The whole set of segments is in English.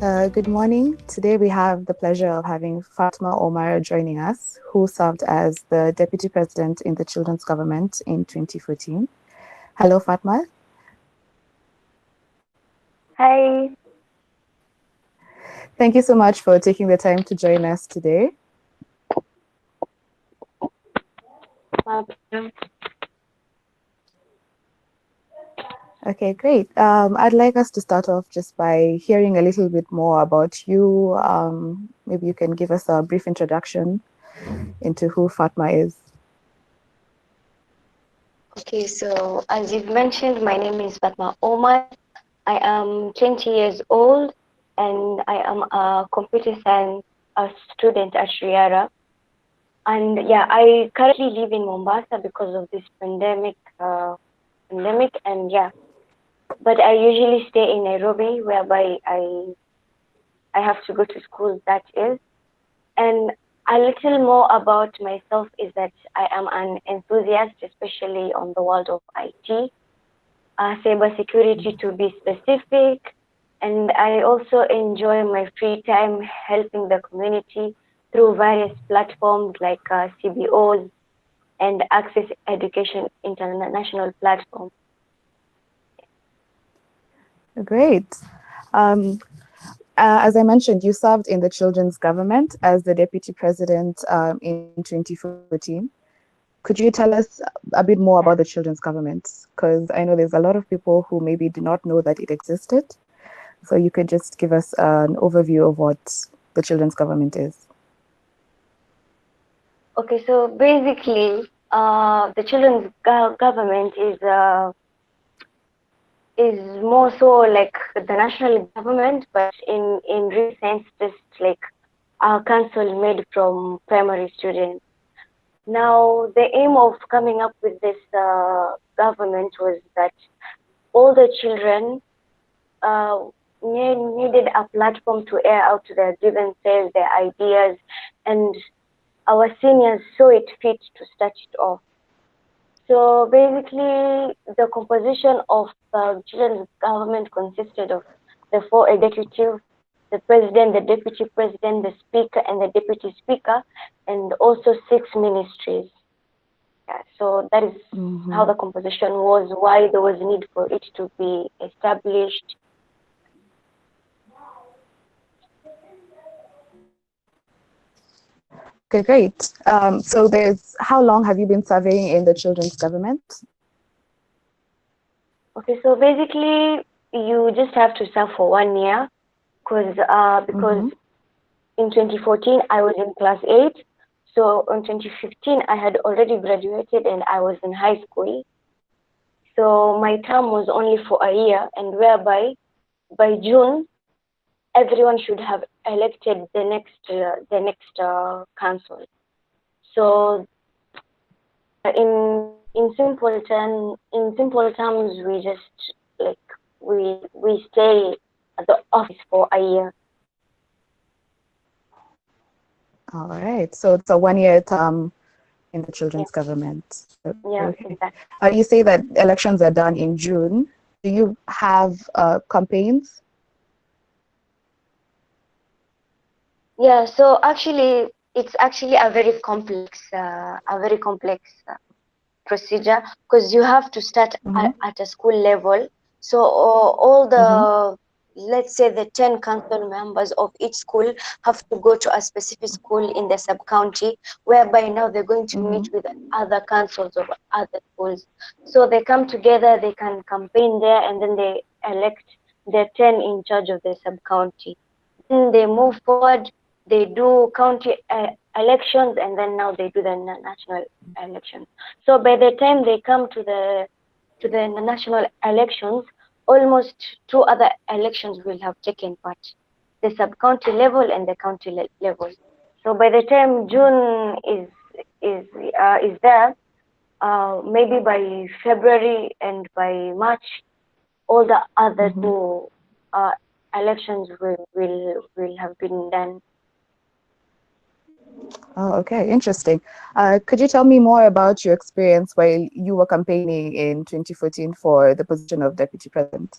Good morning. Today we have the pleasure of having Fatma Omar joining us, who served as the Deputy President in the Children's Government in 2014. Hello, Fatma. Hi. Thank you so much for taking the time to join us today. Okay, great. I'd like us to start off just by hearing a little bit more about you. Maybe you can give us a brief introduction into who Fatma is. Okay, so as you've mentioned, my name is Fatma Omar. I am 20 years old and I am a computer science student at Shriara. And yeah, I currently live in Mombasa because of this pandemic, and yeah, but I usually stay in Nairobi, whereby I have to go to school. That is, and a little more about myself is that I am an enthusiast, especially on the world of IT, cybersecurity to be specific. And I also enjoy my free time helping the community through various platforms like CBOs and Access Education International platform. Great. Um, as I mentioned, you served in the Children's Government as the Deputy President in 2014. Could you tell us a bit more about the Children's Government? Because I know there's a lot of people who maybe do not know that it existed. So you could just give us an overview of what the Children's Government is. Okay, so basically, the children's government is more so like the national government, but in real sense, just like a council made from primary students. Now, the aim of coming up with this government was that all the children uh, needed a platform to air out their grievances, their ideas, and our seniors saw it fit to start it off. So basically, the composition of the children's government consisted of the four executives, the president, the deputy president, the speaker, and the deputy speaker, and also six ministries. Yeah, so that is how the Mm-hmm. composition was, why there was need for it to be established. Okay, great. So there's how long have you been serving in the Children's Government? Okay, so basically, you just have to serve for 1 year because Mm-hmm. in 2014 I was in class 8. So in 2015 I had already graduated and I was in high school. So my term was only for a year, and whereby by June everyone should have elected the next council. So in simple terms, we just like we stay at the office for a year. All right. So it's a 1 year term in the Yeah, Children's Government. yeah, Okay. exactly. You say that elections are done in June. Do you have campaigns? Yeah, so actually, it's actually a very complex procedure because you have to start Mm-hmm. at a school level. So all Mm-hmm. the, let's say, the 10 council members of each school have to go to a specific school in the sub-county, whereby now they're going to Mm-hmm. meet with other councils of other schools. So they come together, they can campaign there, and then they elect the 10 in charge of the sub-county. Then they move forward, they do county elections, and then now they do the national elections. So by the time they come to the national elections, almost two other elections will have taken part, the sub-county level and the county level. So by the time June is there, maybe by February and by March, all the other Mm-hmm. two uh, elections will have been done. Oh, okay. Interesting. Could you tell me more about your experience while you were campaigning in 2014 for the position of Deputy President?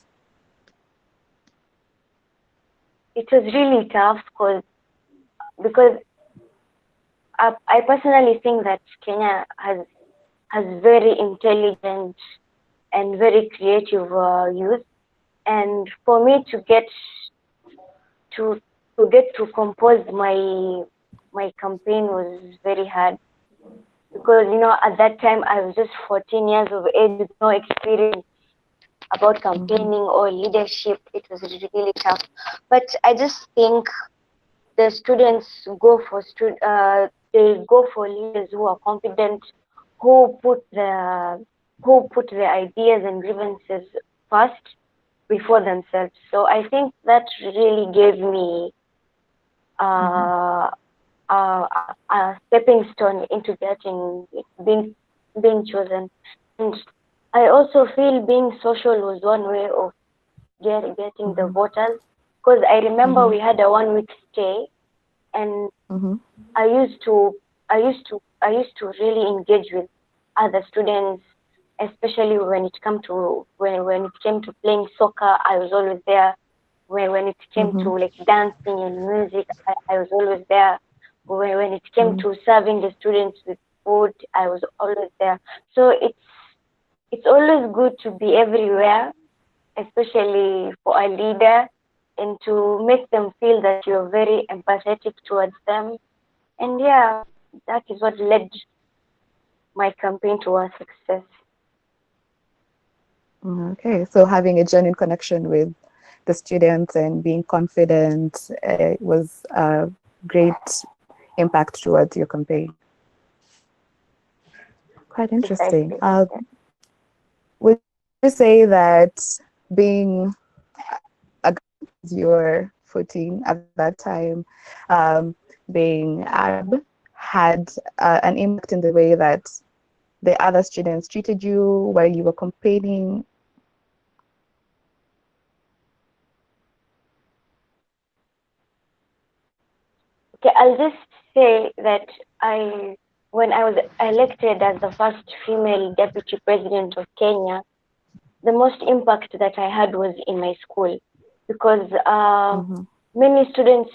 it was really tough because I personally think that Kenya has very intelligent and very creative youth, and for me to get to compose my campaign was very hard because at that time I was just 14 years of age with no experience about Mm-hmm. campaigning or leadership. It was really tough, but I just think the students they go for leaders who are confident, who put the who put their ideas and grievances first before themselves. So I think that really gave me Mm-hmm. uh, a stepping stone into being chosen. And I also feel being social was one way of getting the Mm-hmm. voters because I remember Mm-hmm. we had a 1 week stay, and Mm-hmm. I used to I used to really engage with other students, especially when it come to when it came to playing soccer. I was always there. When it came Mm-hmm. to like dancing and music, I was always there. When it came Mm-hmm. to serving the students with food, I was always there. So it's always good to be everywhere, especially for a leader, and to make them feel that you're very empathetic towards them. And yeah, that is what led my campaign to a success. Okay, so having a genuine connection with the students and being confident was a great impact towards your campaign. Quite interesting. Precisely. Yeah. Would you say that being a your footing at that time, um, being Arab, had an impact in the way that the other students treated you while you were campaigning? Okay, I'll just say that I, when I was elected as the first female deputy president of Kenya, the most impact that I had was in my school because Mm-hmm. many students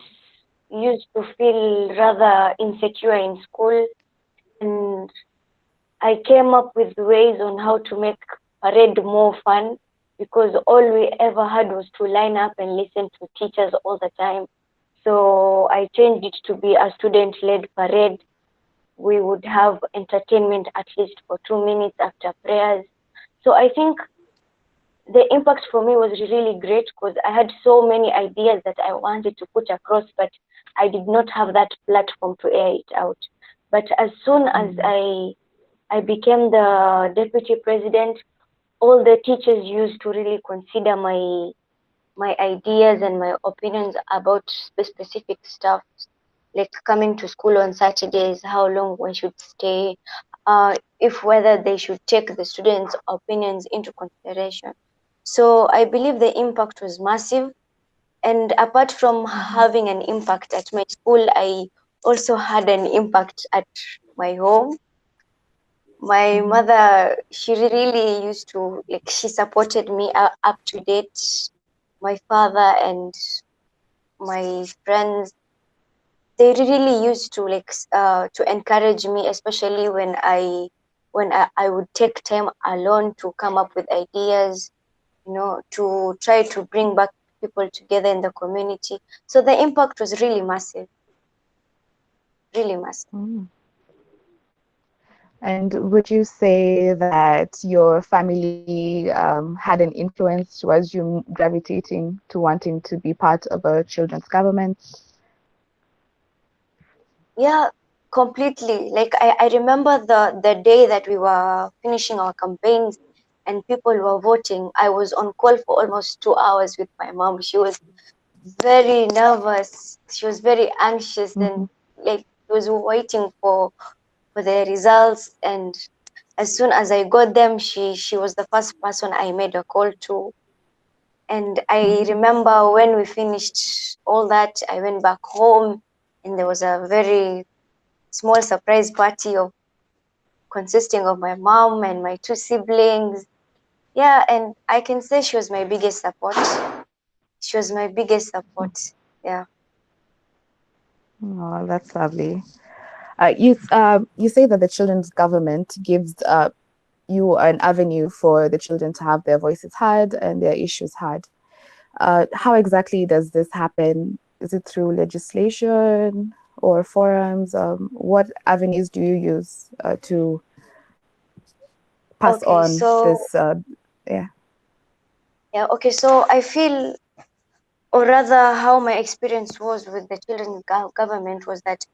used to feel rather insecure in school, and I came up with ways on how to make parade more fun because all we ever had was to line up and listen to teachers all the time. So I changed it to be a student-led parade. We would have entertainment at least for 2 minutes after prayers. So I think the impact for me was really great because I had so many ideas that I wanted to put across, but I did not have that platform to air it out. But as soon as Mm-hmm. I became the deputy president, all the teachers used to really consider my ideas and my opinions about specific stuff, like coming to school on Saturdays, how long one should stay, if whether they should take the students' opinions into consideration. So I believe the impact was massive. And apart from Mm-hmm. having an impact at my school, I also had an impact at my home. My Mm-hmm. mother, she really used to, like, she supported me up to date. My father and my friends, they really used to to encourage me, especially when I would take time alone to come up with ideas, to try to bring back people together in the community. So the impact was really massive, really massive. Mm. And would you say that your family had an influence towards you gravitating to wanting to be part of a children's government? Yeah, completely. Like I remember the day that we were finishing our campaigns and people were voting. I was on call for almost 2 hours with my mom. She was very nervous. She was very anxious, Mm-hmm. and like she was waiting for the results. And as soon as I got them, she was the first person I made a call to. And I Mm-hmm. remember when we finished all that, I went back home, and there was a very small surprise party of consisting of my mom and my two siblings. Yeah, and I can say she was my biggest support. She was my biggest support. Yeah. Oh, that's lovely. You say that the children's government gives you an avenue for the children to have their voices heard and their issues heard. How exactly does this happen? Is it through legislation or forums? What avenues do you use to pass Okay, on so this? Yeah. yeah, okay, so I feel, or rather, how my experience was with the children government was that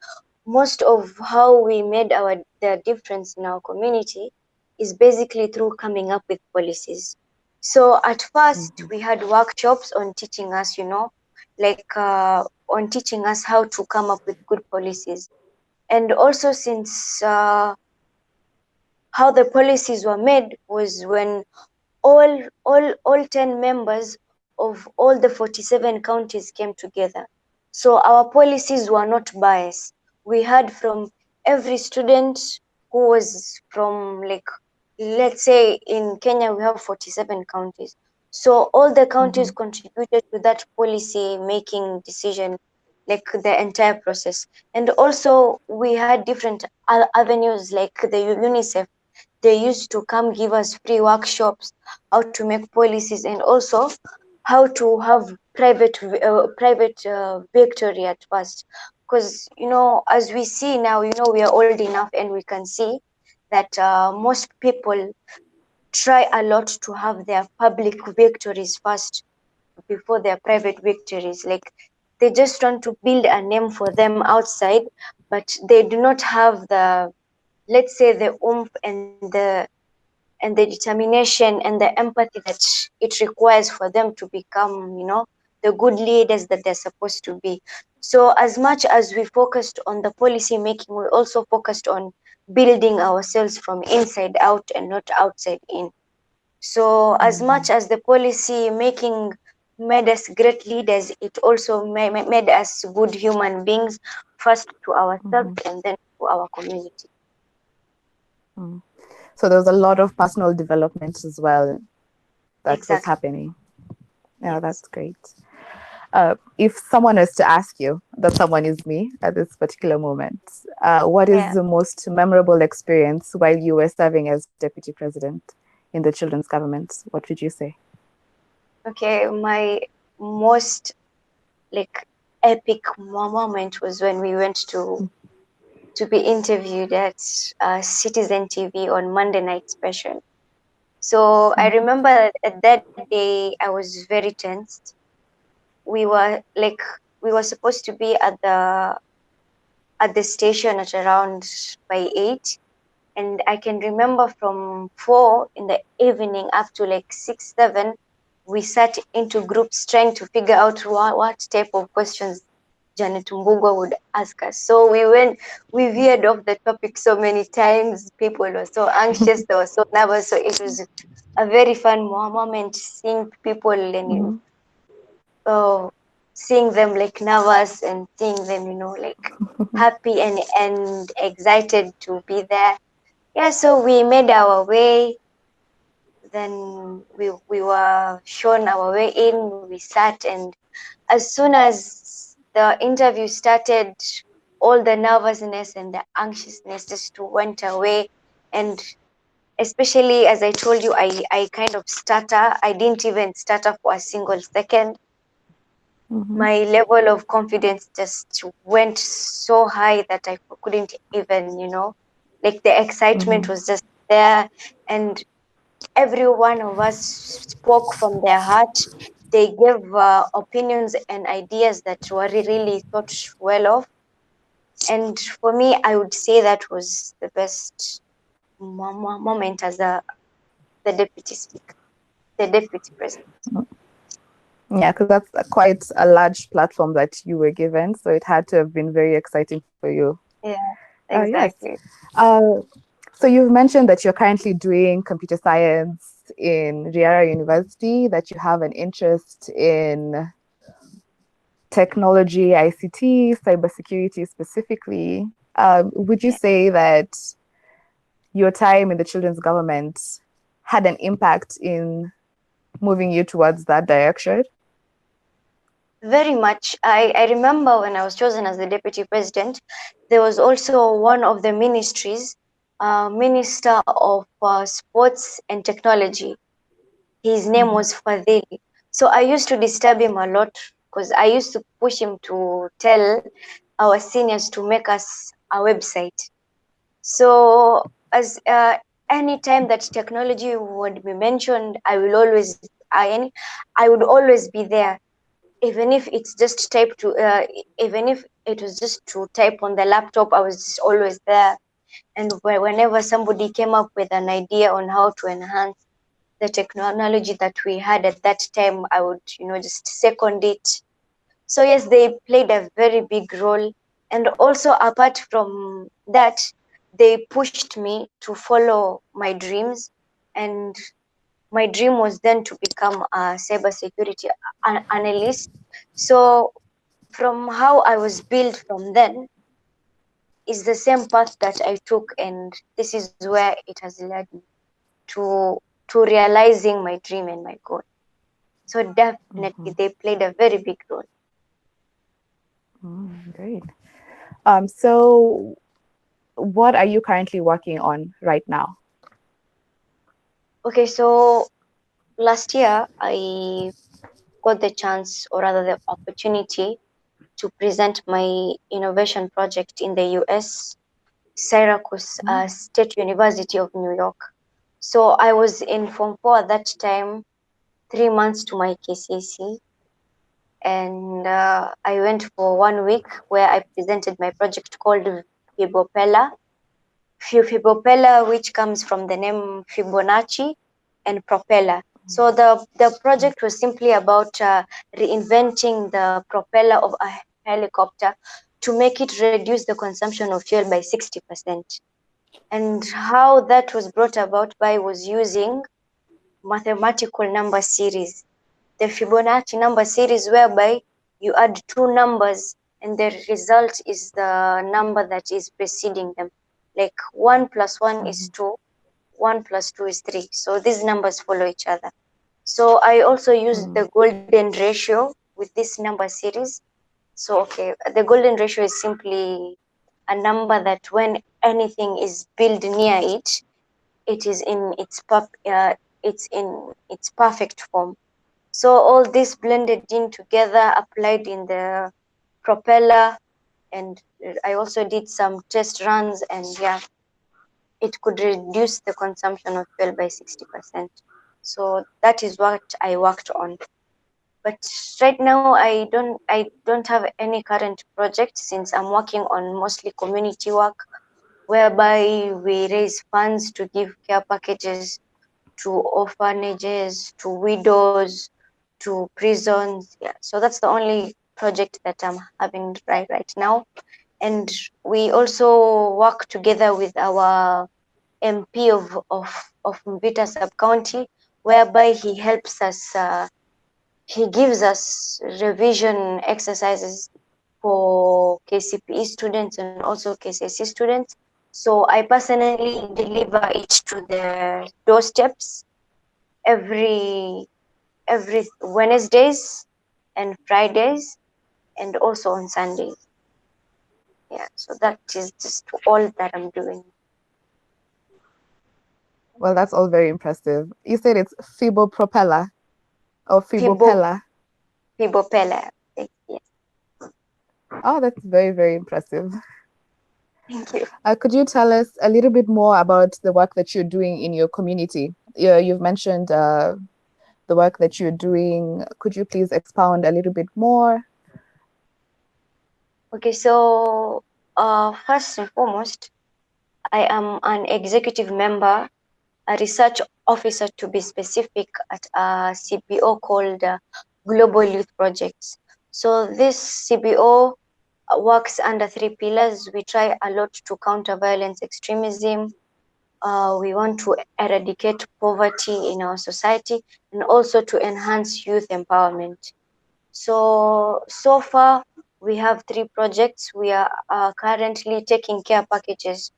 most of how we made our the difference in our community is basically through coming up with policies. So at first Mm-hmm. we had workshops on teaching us, like on teaching us how to come up with good policies. And also since how the policies were made was when all 10 members of all the 47 counties came together. So our policies were not biased. We heard from every student who was from, like, let's say in Kenya we have 47 counties. So all the counties Mm-hmm. contributed to that policy making decision, like the entire process. And also we had different avenues, like the UNICEF. They used to come give us free workshops how to make policies, and also how to have private victory at first. Because as we see now, we are old enough and we can see that most people try a lot to have their public victories first before their private victories. Like, they just want to build a name for them outside, but they do not have the, let's say, the oomph and the determination and the empathy that it requires for them to become, the good leaders that they're supposed to be. So as much as we focused on the policy making, we also focused on building ourselves from inside out and not outside in. So as Mm-hmm. much as the policy making made us great leaders, it also made us good human beings, first to ourselves Mm-hmm. and then to our community. Mm. So there was a lot of personal development as well that was Exactly. happening. Yeah, Yes. that's great. If someone is to ask you, that someone is me at this particular moment, what is Yeah. the most memorable experience while you were serving as deputy president in the children's government? What would you say? Okay. My most, like, epic moment was when we went to be interviewed at Citizen TV on Monday Night Special. So I Mm-hmm. remember that day I was very tensed. We were supposed to be at the station at around by 8, and I can remember from 4 in the evening up to like 6, 7, we sat into groups trying to figure out what type of questions Janet Mbugo would ask us. So we veered off the topic so many times. People were so anxious, they were so nervous. So it was a very fun moment seeing people and Mm-hmm. uh, seeing them like nervous and seeing them, like happy and excited to be there. Yeah, so we made our way. Then we were shown our way in. We sat, and as soon as the interview started, all the nervousness and the anxiousness just went away. And especially, as I told you, I kind of stutter. I didn't even stutter for a single second. Mm-hmm. My level of confidence just went so high that I couldn't even, like, the excitement Mm-hmm. was just there. And every one of us spoke from their heart. They gave opinions and ideas that were really thought well of. And for me, I would say that was the best moment as the deputy speaker, the deputy president. Yeah, because that's quite a large platform that you were given, so it had to have been very exciting for you. Yeah, Yes. exactly. Uh, so you've mentioned that you're currently doing computer science in Riara University, that you have an interest in technology, ICT, cybersecurity specifically. Would you Yeah. say that your time in the children's government had an impact in moving you towards that direction? Very much. I remember when I was chosen as the deputy president, there was also one of the ministries, Minister of Sports and Technology. His name Mm-hmm. was Fadhili. So I used to disturb him a lot because I used to push him to tell our seniors to make us a website. So as any time that technology would be mentioned, I would always be there, even if it's just type to even if it was just to type on the laptop. I was just always there. And whenever somebody came up with an idea on how to enhance the technology that we had at that time, I would, just second it. So yes, they played a very big role. And also apart from that, they pushed me to follow my dreams. And my dream was then to become a cybersecurity analyst. So from how I was built from then is the same path that I took, and this is where it has led me to realizing my dream and my goal. So Mm-hmm. definitely they played a very big role. Great. So what are you currently working on right now? Okay, so last year I got the chance, or rather the opportunity, to present my innovation project in the US, Syracuse State University of New York. So I was in Form 4 at that time, 3 months to my KCC, and I went for 1 week where I presented my project called Fibopella. Fibopella, which comes from the name Fibonacci and propeller. So the project was simply about reinventing the propeller of a helicopter to make it reduce the consumption of fuel by 60%. And how that was brought about by was using mathematical number series, the Fibonacci number series, whereby you add two numbers and the result is the number that is preceding them. Like 1 plus 1 is 2, 1 plus 2 is 3. So these numbers follow each other. So I also used the golden ratio with this number series. So, okay, the golden ratio is simply a number that when anything is built near it, it is in its perfect form. So all this blended in together, applied in the propeller, and I also did some test runs, and yeah, it could reduce the consumption of fuel by 60%. So that is what I worked on. But right now I don't have any current project, since I'm working on mostly community work, whereby we raise funds to give care packages to orphanages, to widows, to prisons. Yeah, so that's the only project that I'm having right now. And we also work together with our MP of Mvita sub county, whereby he helps us. He gives us revision exercises for KCPE students and also KCSE students. So I personally deliver it to the doorsteps every Wednesdays and Fridays, and also on Sundays. Yeah, so that is just all that I'm doing. Well, that's all very impressive. You said it's Fibopropeller or Fibo Fibopella. Fibopella. Yes, Oh, that's very, very impressive. thank you. Could you tell us a little bit more about the work that you're doing in your community? You've mentioned the work that you're doing. Could you please expound a little bit more? Okay, so first and foremost, I am an executive member, a research officer to be specific, at a CBO called Global Youth Projects. So this CBO works under three pillars. We try a lot to counter violence extremism. We want to eradicate poverty in our society, and also to enhance youth empowerment. So far, we have three projects. We are currently taking care packages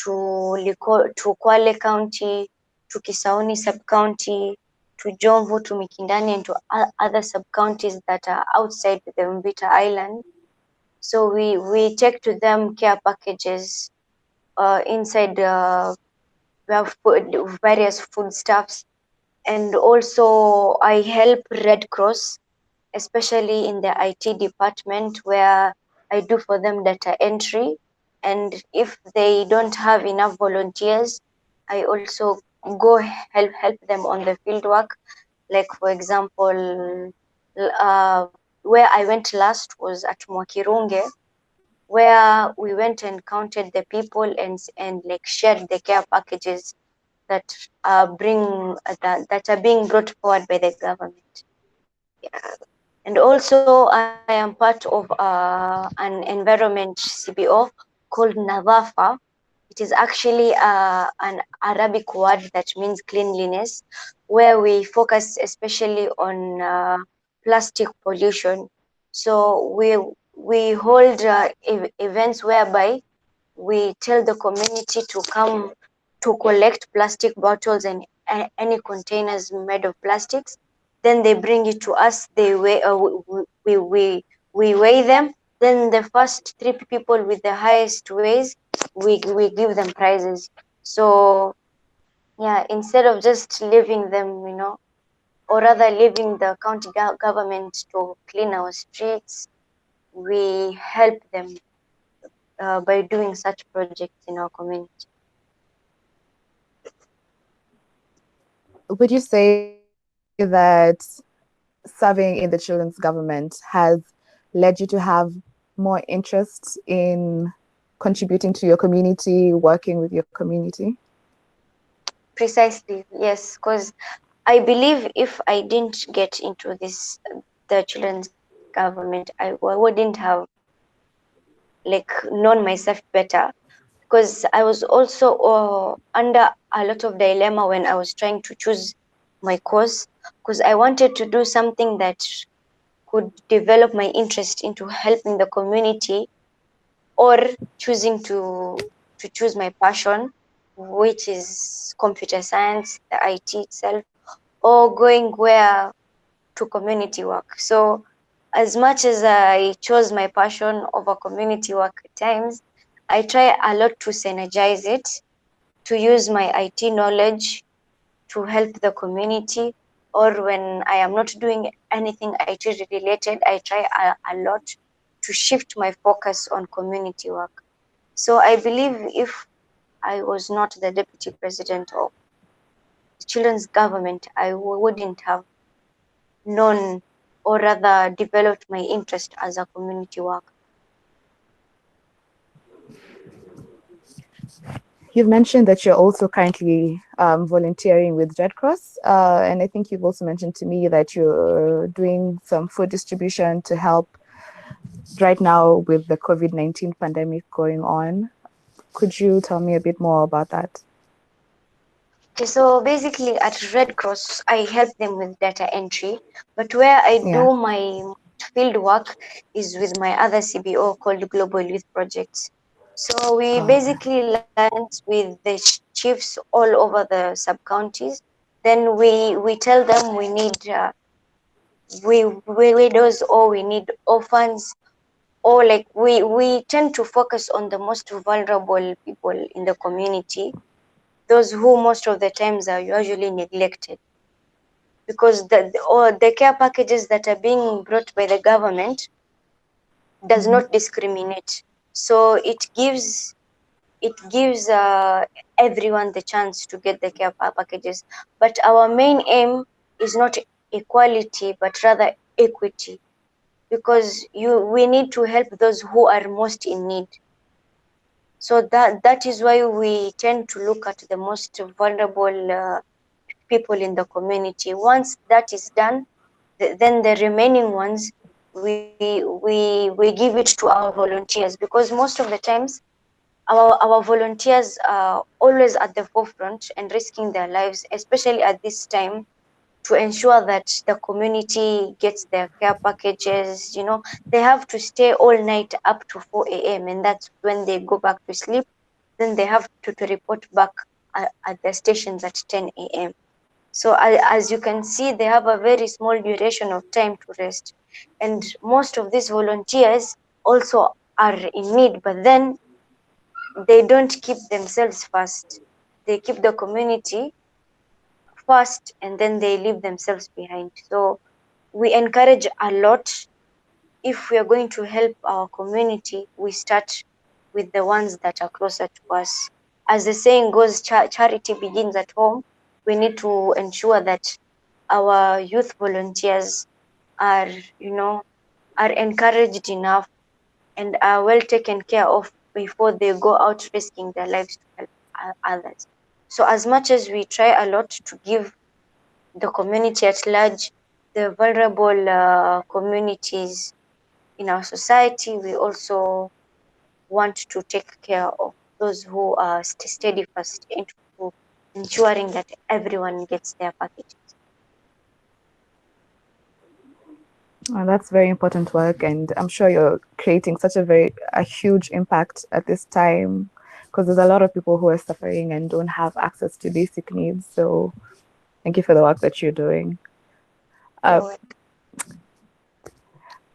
to Kwale County, to Kisauni Sub-County, to Jomvu, to Mikindani, and to other sub-counties that are outside the Mvita Island. So we take to them care packages inside. We have various foodstuffs, and also I help Red Cross, especially in the IT department, where I do for them data entry. And if they don't have enough volunteers, I also go help them on the field work. Like for example, where I went last was at Mwakirunge, where we went and counted the people and like shared the care packages that that are being brought forward by the government. Yeah. And also I am part of an environment CBO called Navafa. It is actually an Arabic word that means cleanliness, where we focus especially on plastic pollution. So we hold events whereby we tell the community to come to collect plastic bottles and any containers made of plastics. Then they bring it to us. They weigh, we weigh them. Then the first three people with the highest weighs, we give them prizes. So yeah, instead of just leaving them, or rather leaving the county government to clean our streets, we help them by doing such projects in our community. Would you say that serving in the children's government has led you to have more interest in contributing to your community, working with your community? Precisely, yes, because I believe if I didn't get into this, the children's government, I wouldn't have like known myself better, because I was also under a lot of dilemma when I was trying to choose my course, because I wanted to do something that could develop my interest into helping the community, or choosing to choose my passion, which is computer science, the IT itself, or going where to community work. So as much as I chose my passion over community work at times, I try a lot to synergize it, to use my IT knowledge to help the community, or when I am not doing anything IT related, I try a lot to shift my focus on community work. So I believe if I was not the deputy president of the children's government, I wouldn't have known, or rather developed my interest as a community worker. You've mentioned that you're also currently volunteering with Red Cross, and I think you've also mentioned to me that you're doing some food distribution to help right now with the COVID-19 pandemic going on. Could you tell me a bit more about that? Okay, so basically at Red Cross, I help them with data entry, but where I Yeah. do my field work is with my other CBO called Global Youth Projects. So we Oh, okay. basically land with the chiefs all over the sub counties. Then we tell them we need we widows, or we need orphans, or like we tend to focus on the most vulnerable people in the community, those who most of the times are usually neglected, because or the care packages that are being brought by the government does Mm-hmm. not discriminate. So it gives everyone the chance to get the care packages. But our main aim is not equality, but rather equity, because we need to help those who are most in need. So that is why we tend to look at the most vulnerable people in the community. Once that is done, then the remaining ones, we give it to our volunteers, because most of the times our volunteers are always at the forefront and risking their lives, especially at this time, to ensure that the community gets their care packages. They have to stay all night up to 4 a.m. and that's when they go back to sleep. Then they have to report back at the stations at 10 a.m. So as you can see, they have a very small duration of time to rest. And most of these volunteers also are in need, but then they don't keep themselves first. They keep the community first and then they leave themselves behind. So we encourage a lot. If we are going to help our community, we start with the ones that are closer to us. As the saying goes, charity begins at home. We need to ensure that our youth volunteers are, you know, are encouraged enough and are well taken care of before they go out risking their lives to help others. So as much as we try a lot to give the community at large, the vulnerable communities in our society, we also want to take care of those who are steadfast into ensuring that everyone gets their packages. That's very important work, and I'm sure you're creating such a huge impact at this time because there's a lot of people who are suffering and don't have access to basic needs. So thank you for the work that you're doing. Uh, You're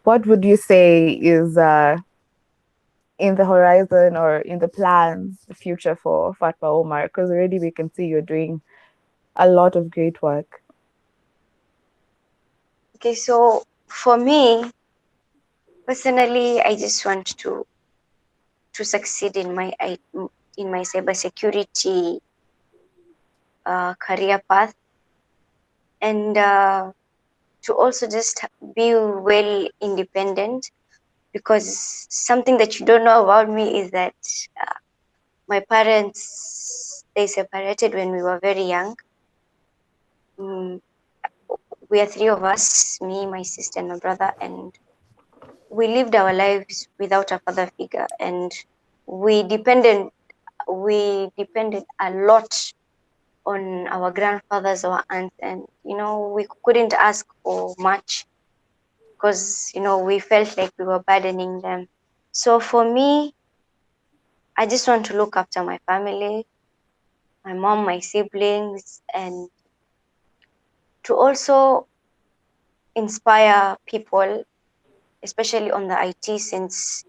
what would you say is in the horizon or in the plans, the future for Fatma Omar? Because already we can see you're doing a lot of great work. okay. So for me personally, I just want to succeed in my cybersecurity career path, and to also just be well independent, because something that you don't know about me is that uh, my parents, they separated when we were very young. mm, we are three of us, me, my sister and my brother, and we lived our lives without a father figure, and we depended we depended a lot on our grandfathers or aunts, and we couldn't ask for much because we felt like we were burdening them. So for me, I just want to look after my family, my mom, my siblings, and to also inspire people, especially on the IT, since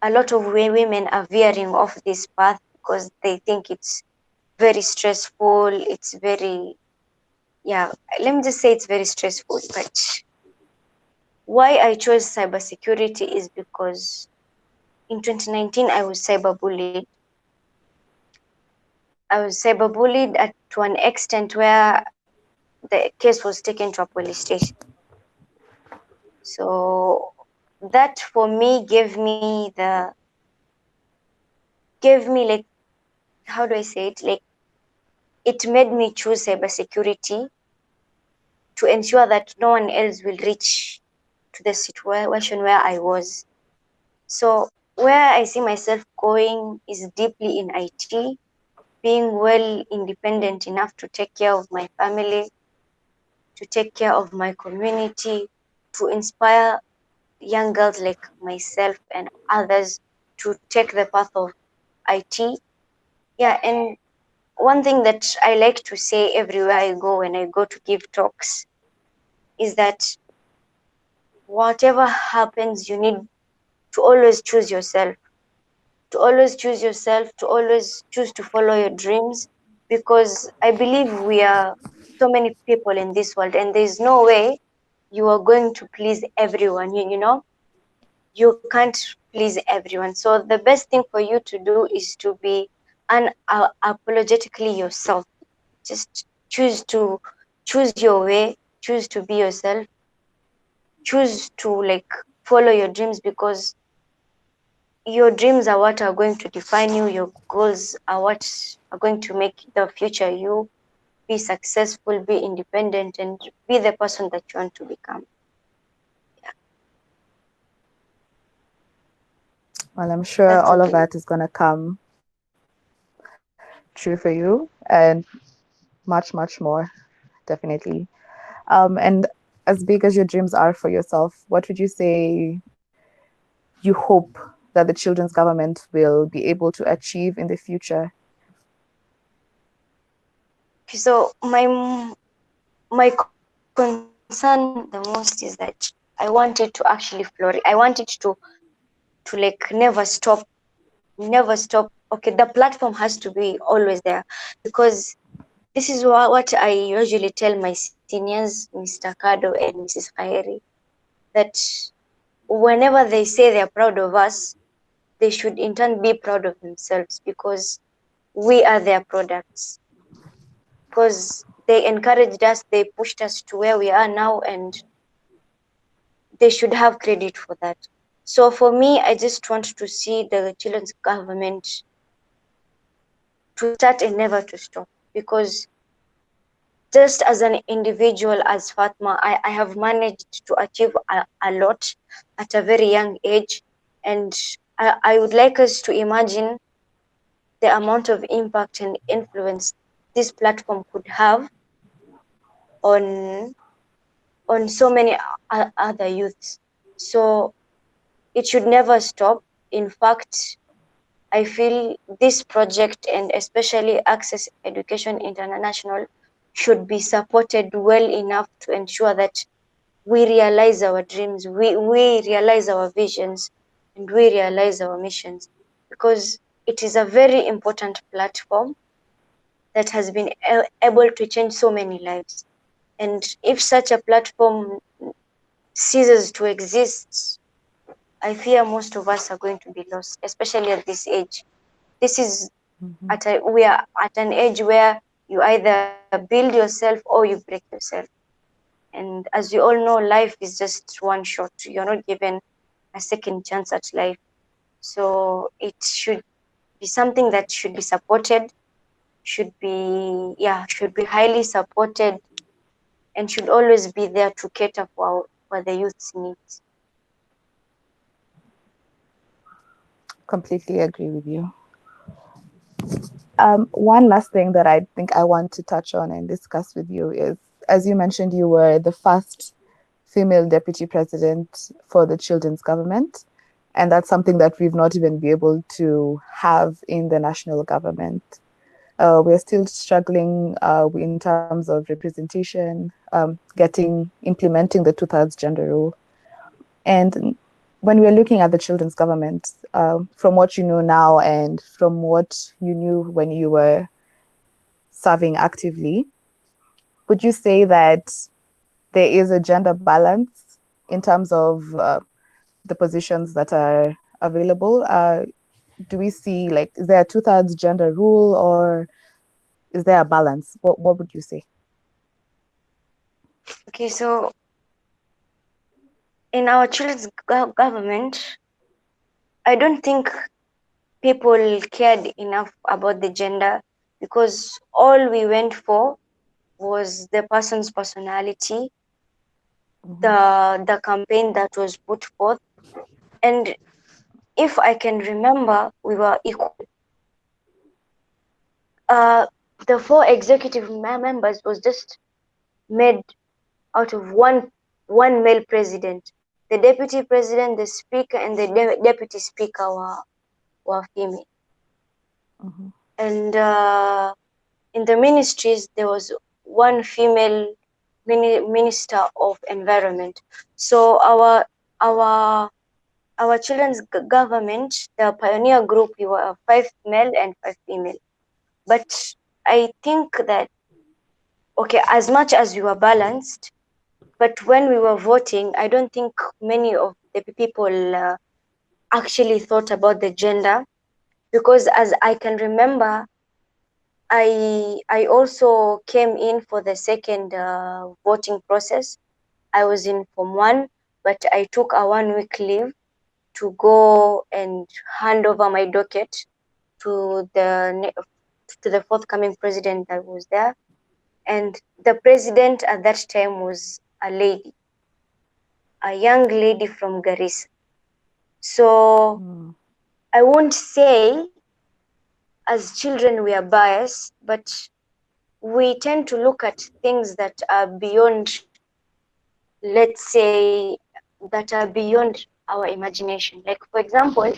a lot of women are veering off this path because they think it's very stressful. It's very, yeah, let me just say it's very stressful. But why I chose cybersecurity is because in 2019 I was cyberbullied. I was cyberbullied to an extent where the case was taken to a police station. So that for me gave me like, how do I say it? Like, it made me choose cybersecurity to ensure that no one else will reach to the situation where I was. So where I see myself going is deeply in IT, being well independent enough to take care of my family, to take care of my community, to inspire young girls like myself and others to take the path of IT. Yeah, and one thing that I like to say everywhere I go when I go to give talks is that whatever happens, you need to always choose yourself, to always choose yourself, to always choose to follow your dreams, because I believe we are so many people in this world, and there's no way you are going to please everyone. You can't please everyone. So the best thing for you to do is to be unapologetically yourself. Just choose your way, choose to be yourself, choose to like follow your dreams, because your dreams are what are going to define you. Your goals are what are going to make the future you be successful, be independent, and be the person that you want to become. Yeah, Well, I'm sure that's all it. of that is going to come true for you and much, much more, definitely. And as big as your dreams are for yourself, what would you say you hope that the children's government will be able to achieve in the future? So my concern the most is that I wanted to actually flourish. I wanted to like never stop. Okay, the platform has to be always there, because this is what I usually tell my seniors, Mr. Kado and Mrs. Khairi, that whenever they say they are proud of us, they should in turn be proud of themselves, because we are their products. Because they encouraged us, they pushed us to where we are now, and they should have credit for that. So for me, I just want to see the children's government to start and never to stop, because just as an individual, as Fatma, I have managed to achieve a lot at a very young age. And I would like us to imagine the amount of impact and influence this platform could have on so many other youths. So it should never stop. In fact, I feel this project, and especially Access Education International, should be supported well enough to ensure that we realize our dreams, we realize our visions, and we realize our missions, because it is a very important platform that has been able to change so many lives. And if such a platform ceases to exist, I fear most of us are going to be lost, especially at this age. This is Mhm. we are at an age where you either build yourself or you break yourself. And as we all know, life is just one shot. You're not given a second chance at life. So it should be something that should be supported, should be highly supported, and should always be there to cater for the youth's needs. Completely agree with you. One last thing that I think I want to touch on and discuss with you is, as you mentioned, you were the first female deputy president for the children's government. And that's something that we've not even been able to have in the national government. We're still struggling in terms of representation, implementing the two-thirds gender rule. And when we're looking at the children's government, from what you know now and from what you knew when you were serving actively, would you say that there is a gender balance in terms of the positions that are available? Do we see, like, is there a two-thirds gender rule, or is there a balance? What would you say? Okay, so in our children's government, I don't think people cared enough about the gender, because all we went for was the person's personality, Mm-hmm. the campaign that was put forth. And if I can remember, we were equal. Uh, the four executive members was just made out of one male president. The deputy president, the speaker, and the deputy speaker were female. Mm-hmm. And in the ministries, there was one female minister of environment. So our our children's government, the pioneer group, we were five male and five female. But I think that, okay, as much as we were balanced, but when we were voting, I don't think many of the people actually thought about the gender, because as I can remember, I also came in for the second voting process. I was in Form 1, but I took a 1 week leave to go and hand over my docket to the forthcoming president that was there. And the president at that time was a lady, a young lady from Garissa. So Mm. I won't say as children we are biased, but we tend to look at things that are beyond, let's say, that are beyond our imagination. Like, for example,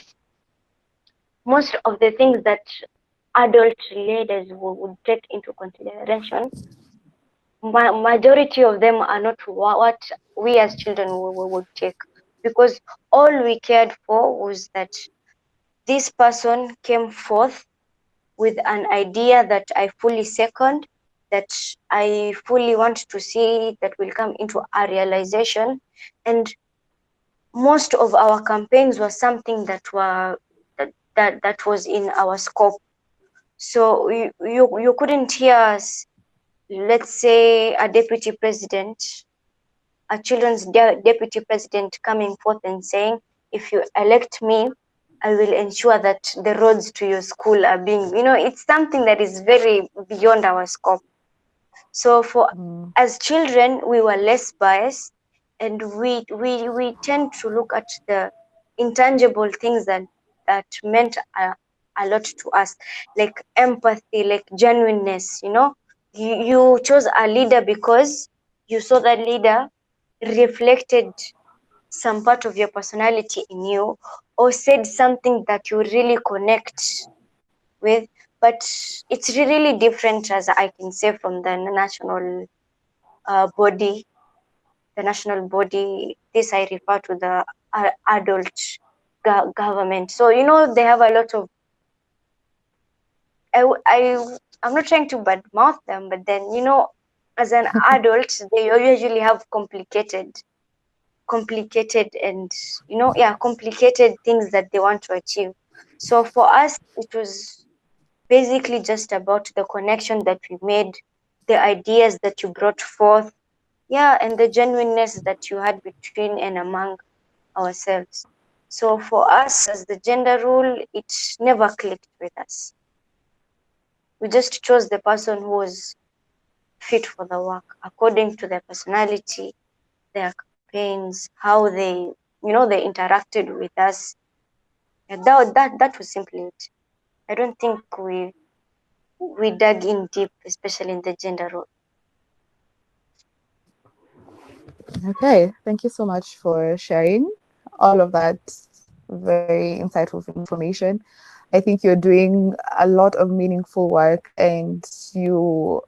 most of the things that adult leaders would take into consideration majority of them are not what we as children would take, because all we cared for was that this person came forth with an idea that I fully second, that I fully want to see that will come into a realization. And most of our campaigns were something that was in our scope. So you couldn't hear us, let's say a deputy president, a children's deputy president coming forth and saying, if you elect me, I will ensure that the roads to your school are being, it's something that is very beyond our scope. So for Mm. as children, we were less biased, and we tend to look at the intangible things that meant a lot to us, like empathy, like genuineness. You chose a leader because you saw that leader reflected some part of your personality in you, or said something that you really connect with. But it's really different, as I can say, from the national body. The national body, this I refer to the adult government. So they have a lot of, I'm not trying to badmouth them, but then as an adult, they usually have complicated and yeah, complicated things that they want to achieve. So for us, it was basically just about the connection that we made, the ideas that you brought forth, yeah, and the genuineness that you had between and among ourselves. So for us, as the gender rule, it never clicked with us. We just chose the person who was fit for the work according to their personality, their campaigns, how they interacted with us. And that was simply it. I don't think we dug in deep, especially in the gender role. Okay, thank you so much for sharing all of that very insightful information. I think you're doing a lot of meaningful work and you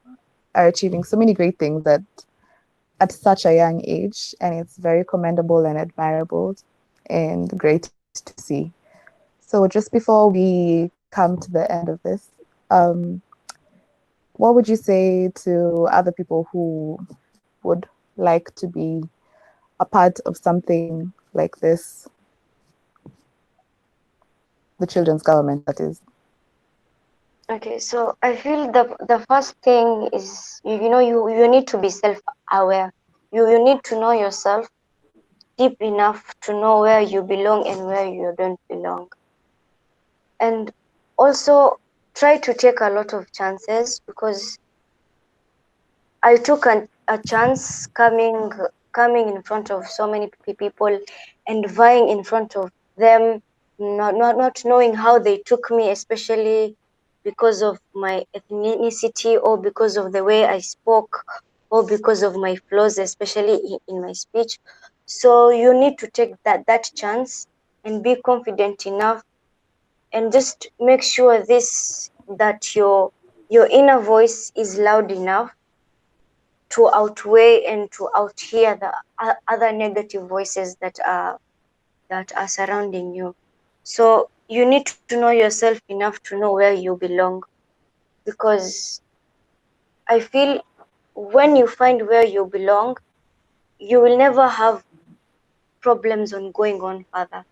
are achieving so many great things at such a young age, and it's very commendable and admirable and great to see. So, just before we come to the end of this, um, what would you say to other people who would like to be a part of something like this, the children's government, that is? Okay, so I feel the first thing is you need to be self-aware. You need to know yourself deep enough to know where you belong and where you don't belong. And also try to take a lot of chances, because I took a chance coming in front of so many people and vying in front of them, not knowing how they took me, especially because of my ethnicity, or because of the way I spoke, or because of my flaws, especially in my speech. So you need to take that chance and be confident enough, and just make sure this that your inner voice is loud enough to outweigh and to outhear the other negative voices that are surrounding you. So you need to know yourself enough to know where you belong, because I feel when you find where you belong, you will never have problems on going on further.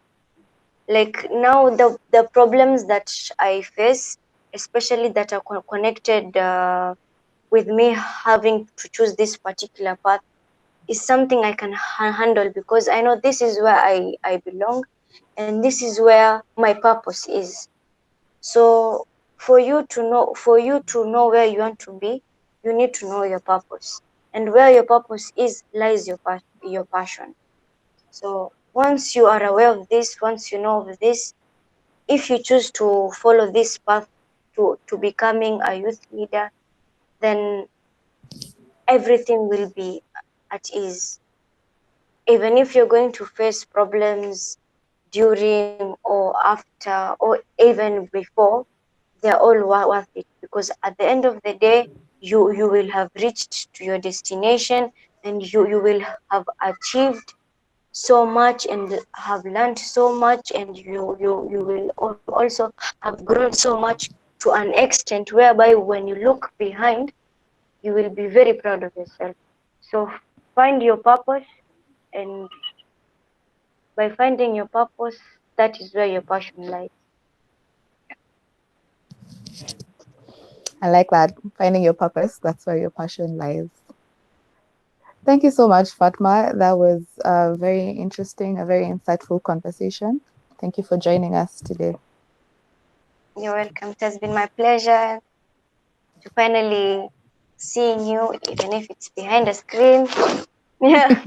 Like now, the problems that I face, especially that are connected with me having to choose this particular path, is something I can handle, because I know this is where I belong, and this is where my purpose is. So for you to know where you want to be, you need to know your purpose. And where your purpose is lies your passion. So once you are aware of this, once you know of this, if you choose to follow this path to becoming a youth leader, then everything will be at ease. Even if you're going to face problems during or after or even before, they're all worth it, because at the end of the day, you will have reached to your destination, and you will have achieved so much and have learned so much, and you will also have grown so much to an extent whereby when you look behind, you will be very proud of yourself. So find your purpose, and by finding your purpose, that is where your passion lies. I like that. Finding your purpose, that's where your passion lies. Thank you so much, Fatma. That was a very interesting, a very insightful conversation. Thank you for joining us today. You're welcome. It has been my pleasure to finally seeing you, even if it's behind a screen. Yeah.